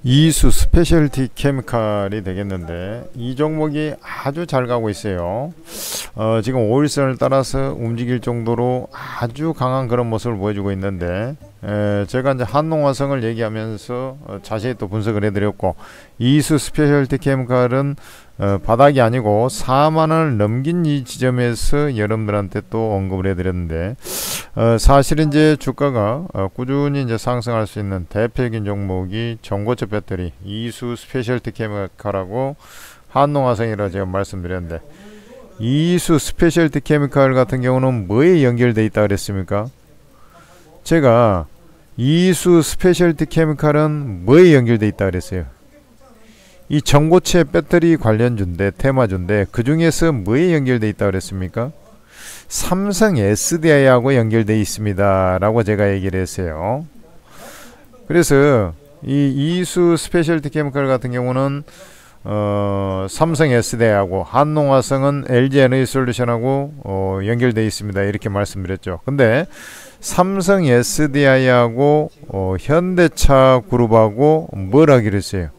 이수 스페셜티 케미칼이 되겠는데, 이 종목이 아주 잘 가고 있어요. 지금 5일선을 따라서 움직일 정도로 아주 강한 그런 모습을 보여주고 있는데, 제가 이제 한농화성을 얘기하면서 자세히 또 분석을 해드렸고, 이수 스페셜티 케미칼은 바닥이 아니고 4만원을 넘긴 이 지점에서 여러분들한테 또 언급을 해드렸는데, 사실 이제 주가가 꾸준히 이제 상승할 수 있는 대표적인 종목이 전고체 배터리 이수 스페셜티 케미칼하고 한농화성이라고 제가 말씀드렸는데, 이수 스페셜티 케미칼 같은 경우는 뭐에 연결되어 있다 그랬습니까? 제가 이수 스페셜티 케미칼은 뭐에 연결되어 있다 그랬어요? 이 전고체 배터리 관련주인데, 테마주인데, 그 중에서 뭐에 연결되어 있다 그랬습니까? 삼성 SDI하고 연결되어 있습니다 라고 제가 얘기를 했어요. 그래서 이 이수 스페셜티 케미칼 같은 경우는 삼성 SDI하고 한농화성은 LG에너지솔루션하고 연결되어 있습니다 이렇게 말씀드렸죠. 근데 삼성 SDI하고 현대차 그룹하고 뭘 하기로 했어요?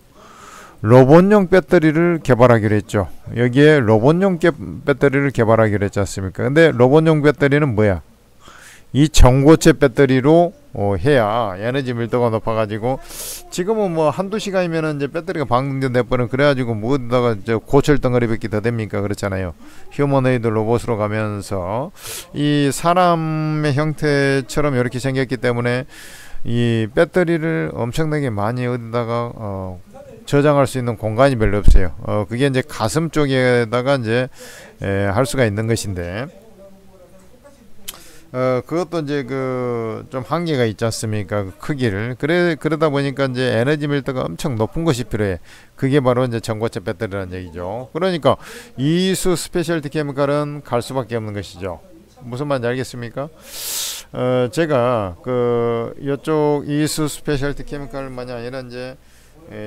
로봇용 배터리를 개발하기로 했죠. 여기에 로봇용 배터리를 개발하기로 했지 않습니까? 근데 로봇용 배터리는 뭐야? 이 전고체 배터리로 해야 에너지 밀도가 높아가지고, 지금은 뭐 한두 시간이면은 이제 배터리가 방전돼버리면, 그래가지고 뭐다가 고철 덩어리밖에 더 됩니까? 그렇잖아요. 휴머노이드 로봇으로 가면서 이 사람의 형태처럼 이렇게 생겼기 때문에 이 배터리를 엄청나게 많이 어디다가 저장할 수 있는 공간이 별로 없어요. 그게 이제 가슴 쪽에다가 이제 할 수가 있는 것인데, 그것도 이제 좀 한계가 있지 않습니까? 그 크기를. 그러다 보니까 이제 에너지 밀도가 엄청 높은 것이 필요해. 그게 바로 이제 전고체 배터리라는 얘기죠. 그러니까 이수 스페셜티 케미칼은 갈 수밖에 없는 것이죠. 무슨 말인지 알겠습니까? 제가 이쪽 이수 스페셜티 케미칼만이 아니라 이제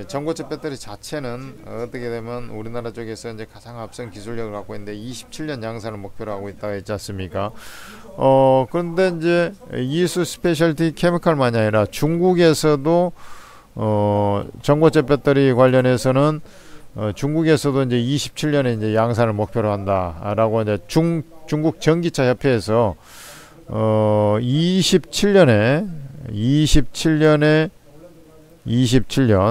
전고체 배터리 자체는 어떻게 되면 우리나라 쪽에서 이제 가장 앞선 기술력을 갖고 있는데 27년 양산을 목표로 하고 있다고 했지 않습니까? 그런데 이제 이수 스페셜티 케미칼만이 아니라 중국에서도 전고체 배터리 관련해서는 중국에서도 이제 27년에 이제 양산을 목표로 한다라고 이제 중국 전기차 협회에서 27년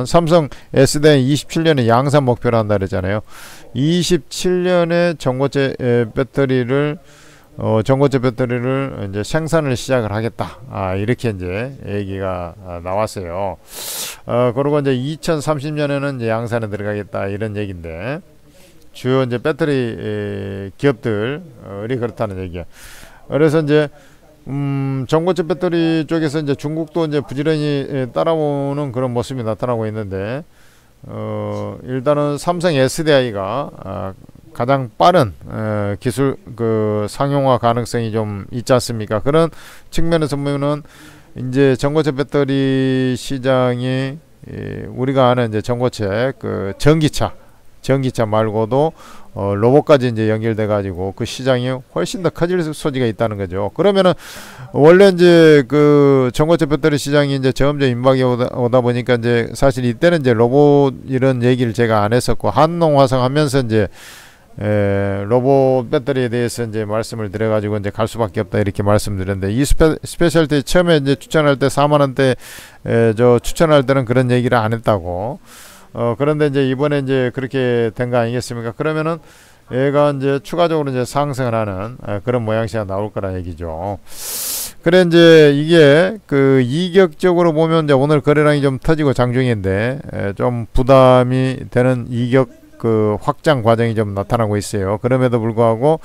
삼성 SDI 27년에 양산 목표를 한다 그랬잖아요. 27년에 전고체 배터리를 이제 생산을 시작을 하겠다. 이렇게 이제 얘기가 나왔어요. 그리고 이제 2030년에는 이제 양산에 들어가겠다 이런 얘기인데, 주요 이제 배터리 기업들이 그렇다는 얘기야. 그래서 이제 전고체 배터리 쪽에서 이제 중국도 이제 부지런히 따라오는 그런 모습이 나타나고 있는데, 일단은 삼성 SDI가 가장 빠른 기술 상용화 가능성이 좀 있지 않습니까? 그런 측면에서 보면은 이제 전고체 배터리 시장이 우리가 아는 이제 전고체 전기차 말고도 로봇까지 이제 연결돼 가지고 그 시장이 훨씬 더 커질 소지가 있다는 거죠. 그러면은 원래 이제 전고체 배터리 시장이 이제 점점 임박이 오다 보니까 이제 사실 이때는 이제 로봇 이런 얘기를 제가 안 했었고, 한농화성 하면서 이제 로봇 배터리에 대해서 이제 말씀을 드려가지고 이제 갈 수밖에 없다 이렇게 말씀드렸는데, 이 스페셜티 처음에 이제 추천할 때 4만원대 추천할 때는 그런 얘기를 안 했다고. 그런데 이제 이번에 이제 그렇게 된 거 아니겠습니까? 그러면은 얘가 이제 추가적으로 이제 상승을 하는 그런 모양새가 나올 거라 얘기죠. 그래 이제 이게 이격적으로 보면 이제 오늘 거래량이 좀 터지고 장중인데 좀 부담이 되는 이격 확장 과정이 좀 나타나고 있어요. 그럼에도 불구하고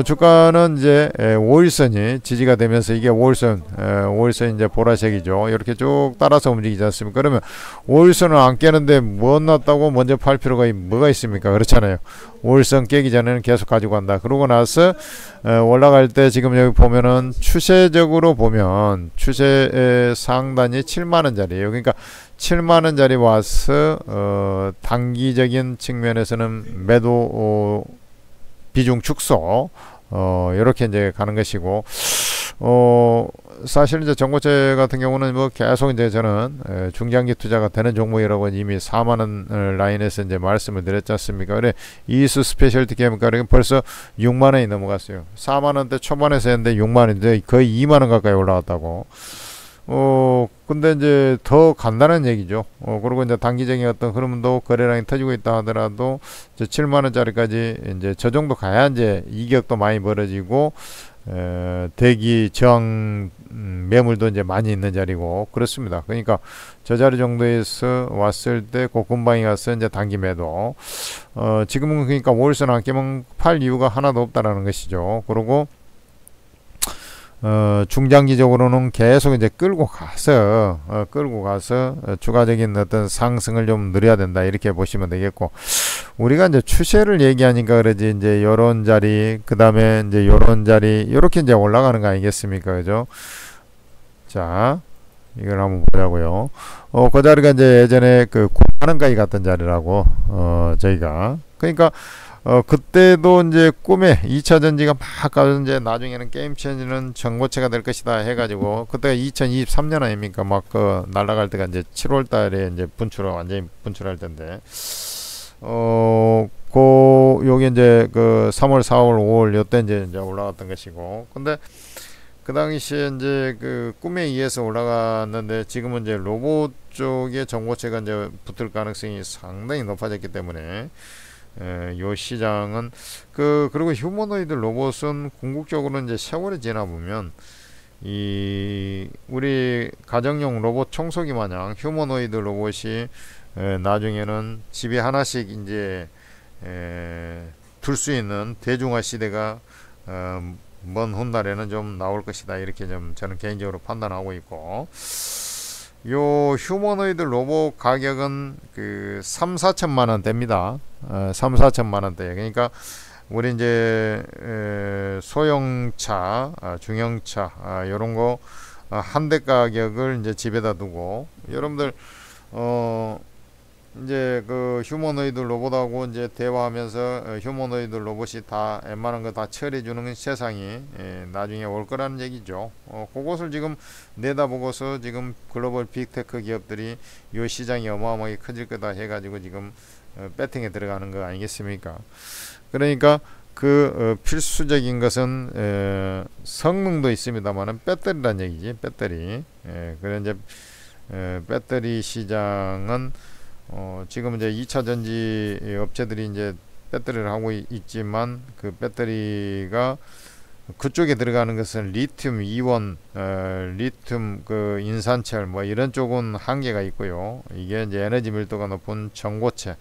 주가는 이제 5일선이 지지가 되면서, 이게 5일선 이제 보라색이죠. 이렇게 쭉 따라서 움직이지 않습니까? 그러면 5일선을 안 깨는데 뭐 났다고 먼저 팔 필요가 뭐가 있습니까? 그렇잖아요. 5일선 깨기 전에는 계속 가지고 간다. 그러고 나서 올라갈 때 지금 여기 보면은 추세적으로 보면 추세 상단이 7만원짜리예요. 그러니까 7만원짜리 와서 단기적인 측면에서는 매도 비중 축소 이렇게 이제 가는 것이고, 사실 이제 전고체 같은 경우는 뭐 계속 이제 저는 중장기 투자가 되는 종목이라고 이미 4만 원 라인에서 이제 말씀을 드렸지 않습니까? 그래 이수 스페셜티 케미칼은 벌써 6만 원이 넘어갔어요. 4만 원대 초반에서 했는데 6만 원인데 거의 2만 원 가까이 올라갔다고. 근데 이제 더 간단한 얘기죠. 그리고 이제 단기적인 어떤 흐름도 거래량이 터지고 있다 하더라도 이제 7만 원짜리까지 이제 저 정도 가야 이제 이격도 많이 벌어지고 대기 저항 매물도 이제 많이 있는 자리고 그렇습니다. 그러니까 저 자리 정도에서 왔을 때 고금방이 가서 이제 단기 매도. 지금은 그러니까 월선 안 깨면 팔 이유가 하나도 없다라는 것이죠. 그리고 중장기적으로는 계속 이제 끌고 가서 추가적인 어떤 상승을 좀 누려야 된다 이렇게 보시면 되겠고, 우리가 이제 추세를 얘기하니까 그러지 이제 요런 자리 그 다음에 이제 요런 자리 요렇게 이제 올라가는 거 아니겠습니까? 그죠? 자, 이걸 한번 보자고요. 그 자리가 이제 예전에 그 9만원까지 갔던 자리라고 저희가 그러니까 그때도 이제 꿈에 2차 전지가 막 가서 이제 나중에는 게임 체인지는 전고체가 될 것이다 해가지고 그때가 2023년 아닙니까? 막 그 날아갈 때가 이제 7월 달에 이제 완전히 분출할 텐데, 요게 이제 그 3월, 4월, 5월 요때 이제 올라갔던 것이고, 근데 그 당시에 이제 그 꿈에 의해서 올라갔는데 지금은 이제 로봇 쪽에 전고체가 이제 붙을 가능성이 상당히 높아졌기 때문에 요 시장은 그리고 휴머노이드 로봇은 궁극적으로 이제 세월이 지나 보면 이 우리 가정용 로봇 청소기 마냥 휴머노이드 로봇이 나중에는 집에 하나씩 이제 둘 수 있는 대중화 시대가 먼 훗날에는 좀 나올 것이다 이렇게 좀 저는 개인적으로 판단하고 있고, 요 휴머노이드 로봇 가격은 그 3, 4천만 원대입니다. 3, 4천만 원대. 그러니까 우리 이제 소형차, 중형차 요런 거 한 대 가격을 이제 집에다 두고, 여러분들 이제 그 휴머노이드 로봇하고 이제 대화하면서 휴머노이드 로봇이 다 웬만한 거 다 처리해 주는 세상이 나중에 올 거라는 얘기죠. 그것을 지금 내다보고서 지금 글로벌 빅테크 기업들이 이 시장이 어마어마하게 커질 거다 해가지고 지금 배팅에 들어가는 거 아니겠습니까? 그러니까 그 필수적인 것은 성능도 있습니다만은 배터리란 얘기지. 배터리. 그래 이제 배터리 시장은 지금 이제 2차 전지 업체들이 이제 배터리를 하고 있지만 그 배터리가 그쪽에 들어가는 것은 리튬 이온, 리튬 그 인산철 뭐 이런 쪽은 한계가 있고요. 이게 이제 에너지 밀도가 높은 전고체.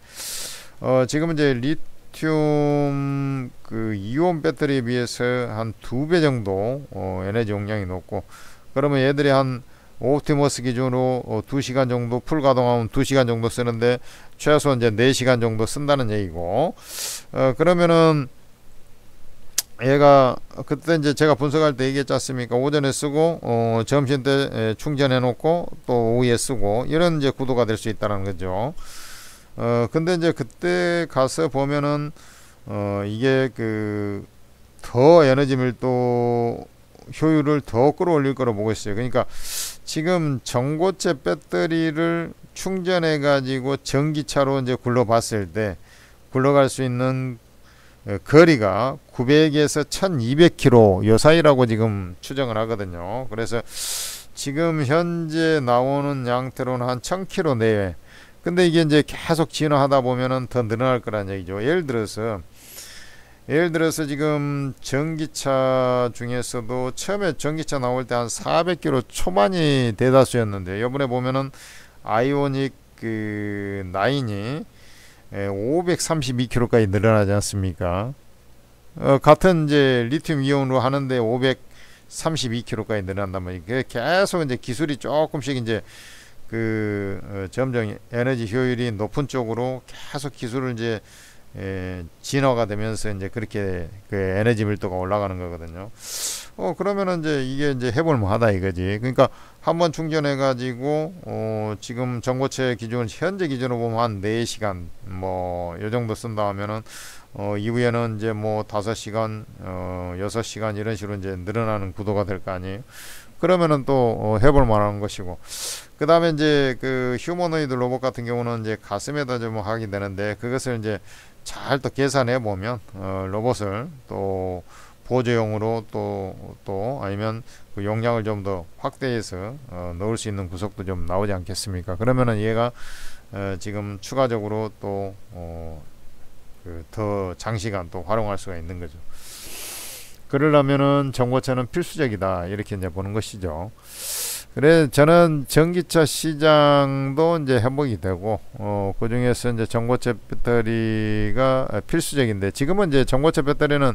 지금 이제 리튬 그 이온 배터리에 비해서 한 2배 정도 에너지 용량이 높고, 그러면 얘들이 한 옵티머스 기준으로 2시간 정도 풀 가동하면 2시간 정도 쓰는데 최소 이제 4시간 정도 쓴다는 얘기고, 그러면은 얘가 그때 이제 제가 분석할 때 얘기했지 않습니까? 오전에 쓰고 점심 때 충전해 놓고 또 오후에 쓰고 이런 이제 구도가 될 수 있다는 거죠. 근데 이제 그때 가서 보면은 이게 그 더 에너지 밀도 효율을 더 끌어올릴 거로 보고 있어요. 그러니까 지금 전고체 배터리를 충전해 가지고 전기차로 이제 굴러봤을 때 굴러갈 수 있는 거리가 900에서 1200km 요 사이라고 지금 추정을 하거든요. 그래서 지금 현재 나오는 양태로는 한 1000km 내외. 근데 이게 이제 계속 진화하다 보면은 더 늘어날 거란 얘기죠. 예를 들어서 지금 전기차 중에서도 처음에 전기차 나올 때 한 400km 초반이 대다수였는데, 이번에 보면은 아이오닉 그 9이 532km까지 늘어나지 않습니까? 같은 이제 리튬 이온으로 하는데 532km까지 늘어난다면 이게 계속 이제 기술이 조금씩 이제 점점 에너지 효율이 높은 쪽으로 계속 기술을 이제 진화가 되면서 이제 그렇게 그 에너지 밀도가 올라가는 거거든요. 그러면은 이제 이게 이제 해볼 만하다 이거지. 그러니까 한번 충전해 가지고 지금 전고체 기준 현재 기준으로 보면 한 4시간 뭐 요 정도 쓴다 하면은 이후에는 이제 뭐 5시간 6시간 이런 식으로 이제 늘어나는 구도가 될 거 아니에요. 그러면은 또 해볼 만한 것이고, 그 다음에 이제 그 휴머노이드 로봇 같은 경우는 이제 가슴에다 좀 하게 되는데, 그것을 이제 잘 또 계산해 보면 로봇을 또 보조용으로 또 아니면 그 용량을 좀 더 확대해서 넣을 수 있는 구석도 좀 나오지 않겠습니까? 그러면은 얘가 지금 추가적으로 또 그 더 장시간 또 활용할 수가 있는 거죠. 그러려면은 전고체는 필수적이다, 이렇게 이제 보는 것이죠. 그래 저는 전기차 시장도 이제 회복이 되고 그 중에서 이제 전고체 배터리가 필수적인데, 지금은 이제 전고체 배터리는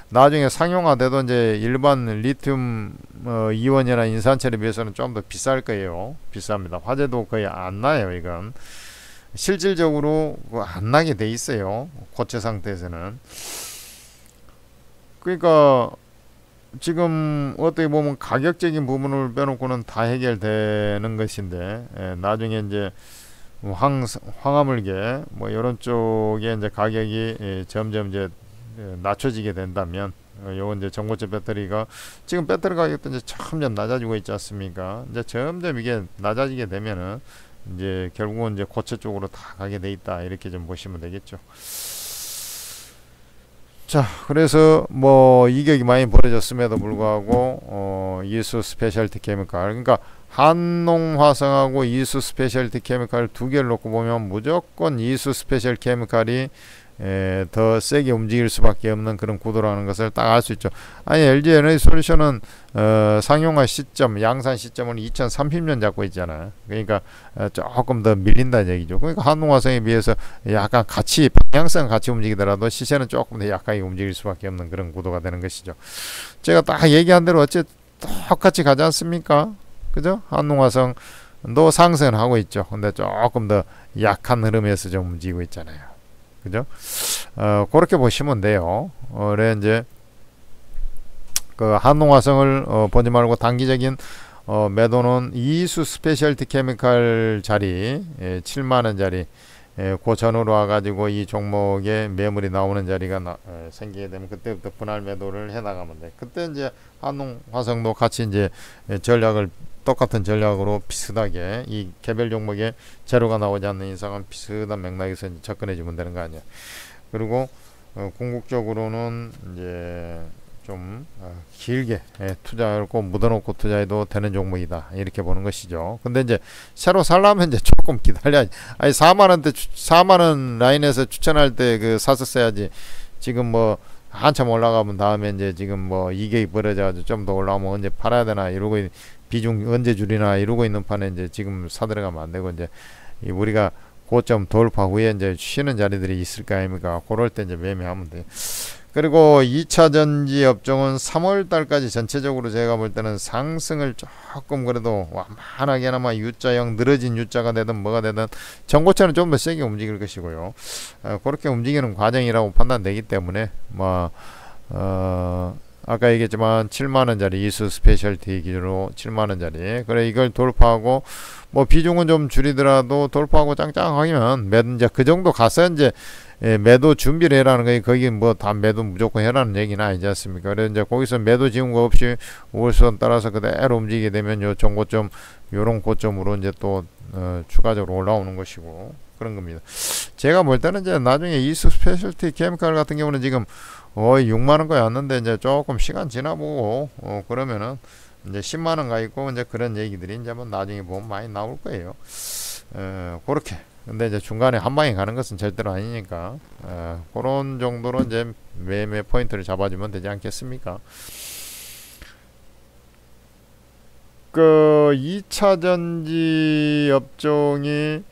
나중에 상용화돼도 이제 일반 리튬 이온이나 인산철에 비해서는 좀 더 비쌀 거예요. 비쌉니다. 화재도 거의 안 나요. 이건 실질적으로 안 나게 돼 있어요, 고체 상태에서는. 그러니까 지금 어떻게 보면 가격적인 부분을 빼놓고는 다 해결되는 것인데, 나중에 이제 황화물계 뭐 이런 쪽에 이제 가격이 점점 이제 낮춰지게 된다면, 요건 이제 전고체 배터리가 지금 배터리 가격도 이제 점점 낮아지고 있지 않습니까? 이제 점점 이게 낮아지게 되면은 이제 결국은 이제 고체 쪽으로 다 가게 돼 있다, 이렇게 좀 보시면 되겠죠. 자, 그래서 뭐 이격이 많이 벌어졌음에도 불구하고 이수 스페셜티 케미칼, 그러니까 한농화성하고 이수 스페셜티 케미칼 두 개를 놓고 보면 무조건 이수 스페셜 케미칼이 더 세게 움직일 수밖에 없는 그런 구도라는 것을 딱 알 수 있죠. 아니, LG 에너지 솔루션은 상용화 시점, 양산 시점은 2030년 잡고 있잖아요. 그러니까 조금 더 밀린다는 얘기죠. 그러니까 한농화성에 비해서 약간 같이 방향성 같이 움직이더라도 시세는 조금 더 약하게 움직일 수밖에 없는 그런 구도가 되는 것이죠. 제가 딱 얘기한 대로 어째 똑같이 가지 않습니까? 그죠? 한농화성도 상승하고 있죠. 근데 조금 더 약한 흐름에서 좀 움직이고 있잖아요. 그죠? 그렇게 보시면 돼요. 그래 이제 그 한농화성을 보지 말고 단기적인 매도는 이수 스페셜티 케미칼 자리 7만원 자리 그 전후로 와가지고 이 종목에 매물이 나오는 자리가 생기게 되면 그때부터 분할 매도를 해 나가면 돼. 그때 이제 한농화성도 같이 이제 똑같은 전략으로 비슷하게 이 개별 종목에 재료가 나오지 않는 이상은 비슷한 맥락에서 이제 접근해 주면 되는 거 아니야. 그리고 궁극적으로는 이제 좀 길게 투자하고 묻어놓고 투자해도 되는 종목이다, 이렇게 보는 것이죠. 근데 이제 새로 살려면 이제 조금 기다려야지. 아니 4만원 라인에서 추천할 때 그 샀었어야지. 지금 뭐 한참 올라가면 다음에 이제 지금 뭐 이게 벌어져가지고 좀 더 올라오면 언제 팔아야 되나 이러고 비중 언제 줄이나 이러고 있는 판에 이제 지금 사들어가면 안 되고, 이제 우리가 고점 돌파 후에 이제 쉬는 자리들이 있을 거 아닙니까? 그럴 때 이제 매매하면 돼. 그리고 2차 전지 업종은 3월 달까지 전체적으로 제가 볼 때는 상승을 조금 그래도 완만하게나마 U자형 늘어진 U자가 되든 뭐가 되든 전고체는 좀 더 세게 움직일 것이고요. 그렇게 움직이는 과정이라고 판단되기 때문에 뭐 아까 얘기했지만 7만원짜리 이수 스페셜티 기준으로 7만원짜리, 그래 이걸 돌파하고 뭐 비중은 좀 줄이더라도 돌파하고 짱짱하면 이제 그 정도 가서 이제 매도 준비를 해라는 거예요. 거기 뭐 다 매도 무조건 해라는 얘기는 아니지 않습니까? 그래서 이제 거기서 매도 지은 거 없이 우월선 따라서 그대로 움직이게 되면 요 정고점, 요런 고점으로 이제 또 추가적으로 올라오는 것이고 그런 겁니다. 제가 볼 때는 이제 나중에 이수 스페셜티 케미칼 같은 경우는 지금 6만원 거의 왔는데 이제 조금 시간 지나보고 그러면은 이제 10만원 가 있고 이제 그런 얘기들이 이제 뭐 나중에 보면 많이 나올 거예요. 그렇게. 근데 이제 중간에 한 방에 가는 것은 절대로 아니니까 그런 정도로 이제 매매 포인트를 잡아주면 되지 않겠습니까? 그 2차 전지 업종이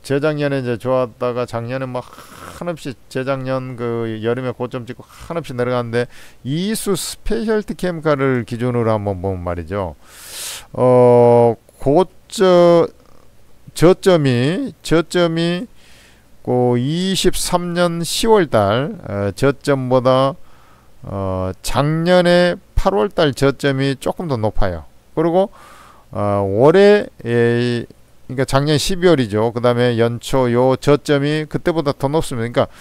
재작년에 이제 좋았다가 작년에 막 한없이 재작년 그 여름에 고점 찍고 한없이 내려갔는데 이수 스페셜티 케미칼을 기준으로 한번 보면 말이죠. 저점이 그 23년 10월달 저점보다 작년에 8월달 저점이 조금 더 높아요. 그리고 올해 그러니까 작년 12월이죠. 그 다음에 연초 요 저점이 그때보다 더 높습니다. 그러니까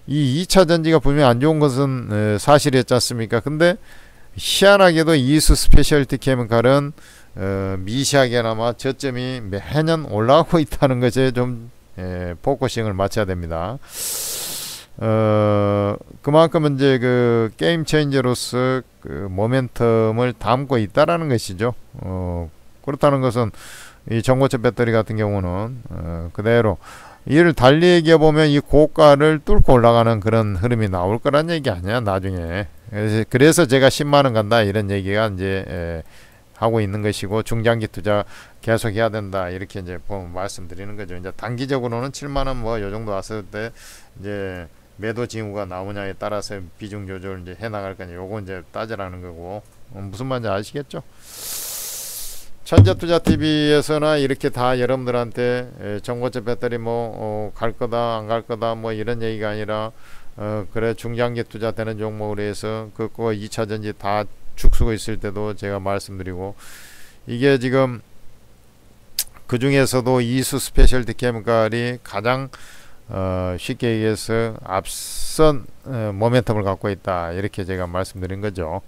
이 2차 전지가 분명히 안 좋은 것은 사실이었지 않습니까? 근데 희한하게도 이수 스페셜티 케미칼은 미시하게나마 저점이 매년 올라가고 있다는 것에 좀 포커싱을 맞춰야 됩니다. 그만큼 이제 그 게임 체인저로서 그 모멘텀을 담고 있다라는 것이죠. 그렇다는 것은 이 전고체 배터리 같은 경우는 그대로 이를 달리 얘기해 보면 이 고가를 뚫고 올라가는 그런 흐름이 나올 거란 얘기 아니야 나중에. 그래서 제가 10만원 간다 이런 얘기가 이제 하고 있는 것이고, 중장기 투자 계속 해야 된다 이렇게 이제 말씀드리는 거죠. 이제 단기적으로는 7만원 뭐 요 정도 왔을 때 이제 매도 징후가 나오냐에 따라서 비중 조절 이제 해 나갈 거냐, 요거 이제 따지라는 거고. 무슨 말인지 아시겠죠? 천재투자TV에서나 이렇게 다 여러분들한테 전고체 배터리 뭐 갈 거다 안 갈 거다 뭐 이런 얘기가 아니라 그래 중장기 투자 되는 종목으로 해서 그거 2차전지 다 죽쓰고 있을 때도 제가 말씀드리고, 이게 지금 그 중에서도 이수 스페셜티 케미칼이 가장 쉽게 얘기해서 앞선 모멘텀을 갖고 있다 이렇게 제가 말씀드린 거죠.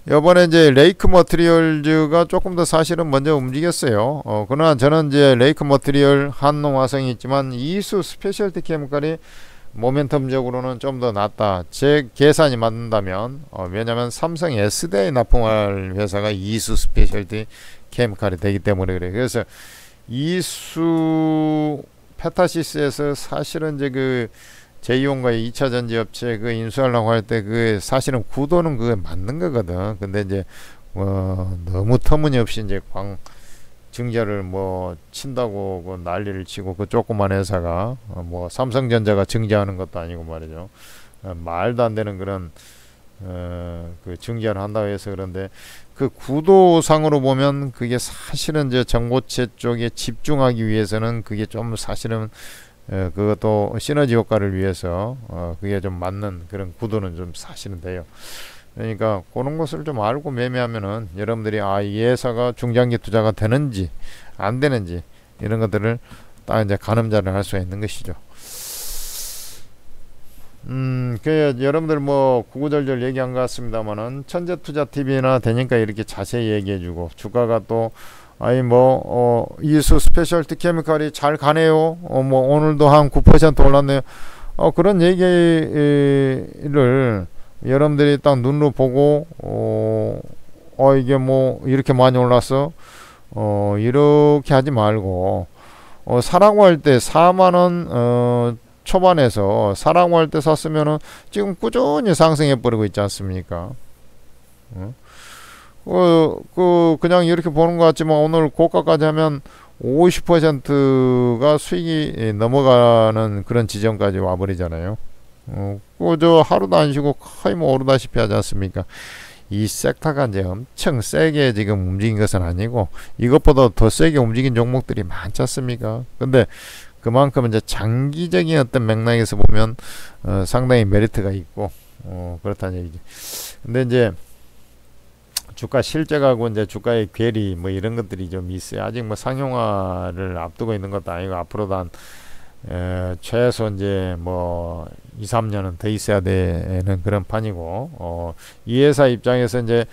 이번에 이제 레이크 머티리얼즈가 조금 더 사실은 먼저 움직였어요. 그러나 저는 이제 레이크 머티리얼 한농화성이 있지만 이수 스페셜티 케미칼이 모멘텀적으로는 좀 더 낫다. 제 계산이 맞는다면, 왜냐면 삼성 S대에 납품할 회사가 이수 스페셜티 케미칼이 되기 때문에 그래. 그래서 이수 페타시스에서 사실은 이제 그 제이온과의 2차 전지 업체 그 인수하려고 할 때 그 사실은 구도는 그게 맞는 거거든. 근데 이제 너무 터무니없이 이제 증자를 뭐 친다고 그 난리를 치고, 그 조그만 회사가 뭐 삼성전자가 증자하는 것도 아니고 말이죠. 말도 안 되는 그런 그 증자를 한다고 해서. 그런데 그 구도상으로 보면 그게 사실은 이제 전고체 쪽에 집중하기 위해서는 그게 좀 사실은 그것도 시너지 효과를 위해서 그게 좀 맞는 그런 구도는 좀 사실은 돼요. 그러니까 그런 것을 좀 알고 매매하면은 여러분들이 이 회사가 중장기 투자가 되는지 안 되는지 이런 것들을 딱 이제 가늠자를 할 수 있는 것이죠. 그 여러분들 뭐 구구절절 얘기한 것 같습니다만은 천재투자TV나 되니까 이렇게 자세히 얘기해주고, 주가가 또 이수 스페셜티 케미칼이 잘 가네요. 뭐 오늘도 한 9% 올랐네요. 그런 얘기를 여러분들이 딱 눈으로 보고 이게 뭐 이렇게 많이 올랐어 이렇게 하지 말고, 사라고 할 때 4만원 초반에서 사라고 할 때 샀으면은 지금 꾸준히 상승해 버리고 있지 않습니까? 그냥 이렇게 보는 것 같지만 오늘 고가까지 하면 50%가 수익이 넘어가는 그런 지점까지 와버리잖아요. 저 하루도 안 쉬고 거의 뭐 오르다시피 하지 않습니까? 이 섹터가 이제 엄청 세게 지금 움직인 것은 아니고, 이것보다 더 세게 움직인 종목들이 많지 않습니까? 근데 그만큼 이제 장기적인 어떤 맥락에서 보면 상당히 메리트가 있고 그렇다는 얘기죠. 근데 이제 주가 실적하고 이제 주가의 괴리 뭐 이런 것들이 좀 있어요. 아직 뭐 상용화를 앞두고 있는 것도 아니고, 앞으로도 한 최소 이제 뭐 2, 3년은 더 있어야 되는 그런 판이고, 이 회사 입장에서 이제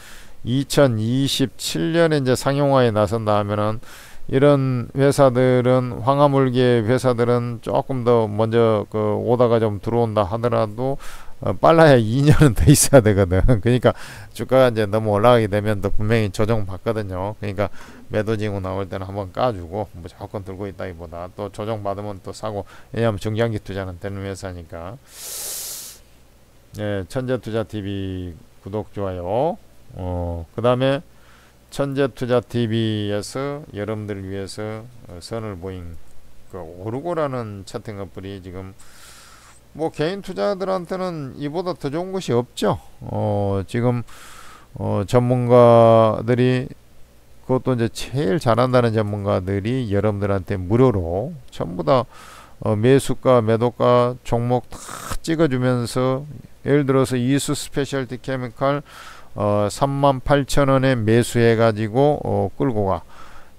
2027년에 이제 상용화에 나선다 하면은, 이런 회사들은 황화물계 회사들은 조금 더 먼저 그 오다가 좀 들어온다 하더라도 빨라야 2년은 더 있어야 되거든. 그러니까 주가가 이제 너무 올라가게 되면 또 분명히 조정 받거든요. 그러니까 매도 징후 나올 때는 한번 까주고 무조건 들고 있다기보다 또 조정 받으면 또 사고, 왜냐하면 중장기 투자는 되는 회사니까. 천재투자TV 구독 좋아요. 그 다음에 천재투자TV에서 여러분들을 위해서 선을 보인 그 오르고라는 채팅 어플이 지금 뭐 개인 투자들한테는 이보다 더 좋은 것이 없죠. 지금 전문가들이, 그것도 이제 제일 잘한다는 전문가들이 여러분들한테 무료로 전부 다 매수가 매도가 종목 다 찍어주면서, 예를 들어서 이수 스페셜티 케미칼 38,000원에 매수해 가지고 끌고 가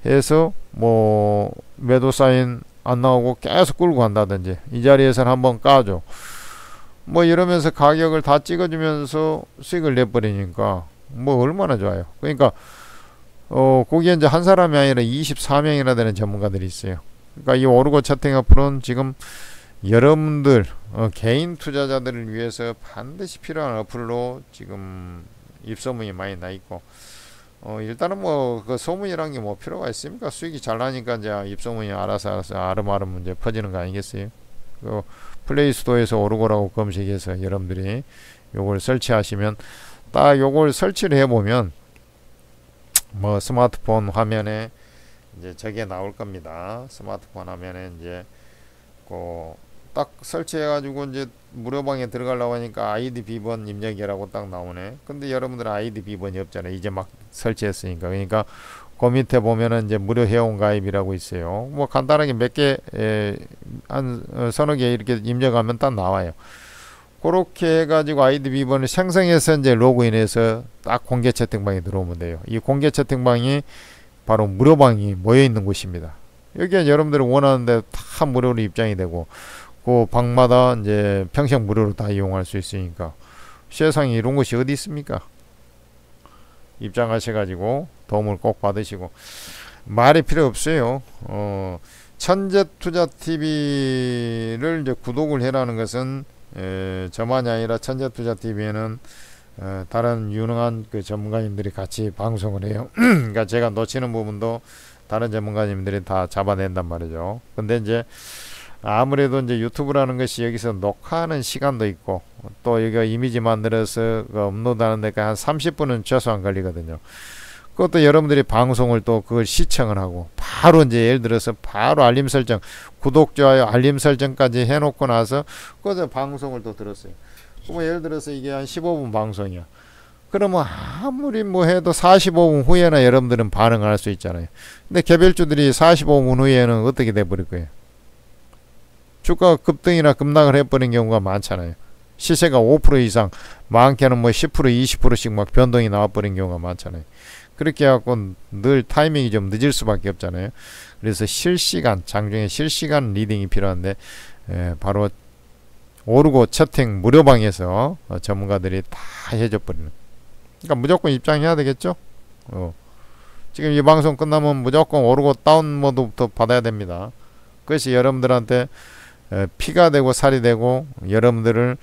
해서 뭐 매도 사인 안 나오고 계속 끌고 간다든지, 이 자리에서는 한번 까줘 뭐 이러면서 가격을 다 찍어주면서 수익을 내버리니까 뭐 얼마나 좋아요. 그러니까 거기에 이제 한 사람이 아니라 24명이나 되는 전문가들이 있어요. 그러니까 이 오르고 채팅 어플은 지금 여러분들 개인 투자자들을 위해서 반드시 필요한 어플로 지금 입소문이 많이 나 있고, 일단은 뭐 그 소문이란 게 뭐 필요가 있습니까? 수익이 잘 나니까 이제 입소문이 알아서 아름아름 이제 퍼지는 거 아니겠어요? 그 플레이스토어에서 오르고라고 검색해서 여러분들이 요걸 설치하시면, 딱 요걸 설치를 해보면 뭐 스마트폰 화면에 이제 저게 나올 겁니다. 스마트폰 화면에 이제 딱 설치해가지고 이제 무료방에 들어가려고 하니까 아이디 비번 입력이라고 딱 나오네. 근데 여러분들은 아이디 비번이 없잖아요. 이제 막 설치했으니까. 그러니까 그 밑에 보면은 이제 무료 회원 가입이라고 있어요. 뭐 간단하게 몇 개, 한 서너 개 이렇게 입력하면 딱 나와요. 그렇게 해가지고 아이디 비번을 생성해서 이제 로그인해서 딱 공개 채팅방에 들어오면 돼요. 이 공개 채팅방이 바로 무료방이 모여 있는 곳입니다. 여기에 여러분들이 원하는데 다 무료로 입장이 되고, 그 방마다 이제 평생 무료로 다 이용할 수 있으니까 세상에 이런 곳이 어디 있습니까? 입장하셔가지고 도움을 꼭 받으시고, 말이 필요 없어요. 천재투자TV를 이제 구독을 해라는 것은 저만이 아니라 천재투자TV에는 다른 유능한 그 전문가님들이 같이 방송을 해요. 그러니까 제가 놓치는 부분도 다른 전문가님들이 다 잡아낸단 말이죠. 근데 이제 아무래도 이제 유튜브라는 것이 여기서 녹화하는 시간도 있고, 또 여기가 이미지 만들어서 업로드하는 데가 한 30분은 최소한 걸리거든요. 그것도 여러분들이 방송을 또 그걸 시청을 하고 바로 이제 예를 들어서 바로 알림 설정, 구독, 좋아요, 알림 설정까지 해놓고 나서 그것을 방송을 또 들었어요. 그러면 예를 들어서 이게 한 15분 방송이야. 그러면 아무리 뭐 해도 45분 후에나 여러분들은 반응을 할 수 있잖아요. 근데 개별주들이 45분 후에는 어떻게 돼버릴 거예요? 주가 급등이나 급락을 해버린 경우가 많잖아요. 시세가 5% 이상, 많게는 뭐 10%, 20%씩 막 변동이 나와버린 경우가 많잖아요. 그렇게 해갖고 늘 타이밍이 좀 늦을 수밖에 없잖아요. 그래서 실시간, 장중에 실시간 리딩이 필요한데, 바로 오르고 채팅 무료방에서 전문가들이 다 해줘버리는. 그러니까 무조건 입장해야 되겠죠. 지금 이 방송 끝나면 무조건 오르고 다운모드부터 받아야 됩니다. 그것이 여러분들한테 피가 되고 살이 되고 여러분들을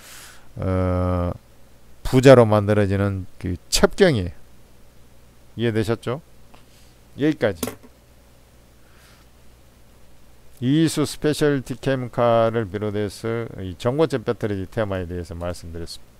부자로 만들어지는 그 첩경이에요. 이해되셨죠? 여기까지 이수 스페셜티 케미칼을 비롯해서 이 전고체 배터리 테마에 대해서 말씀드렸습니다.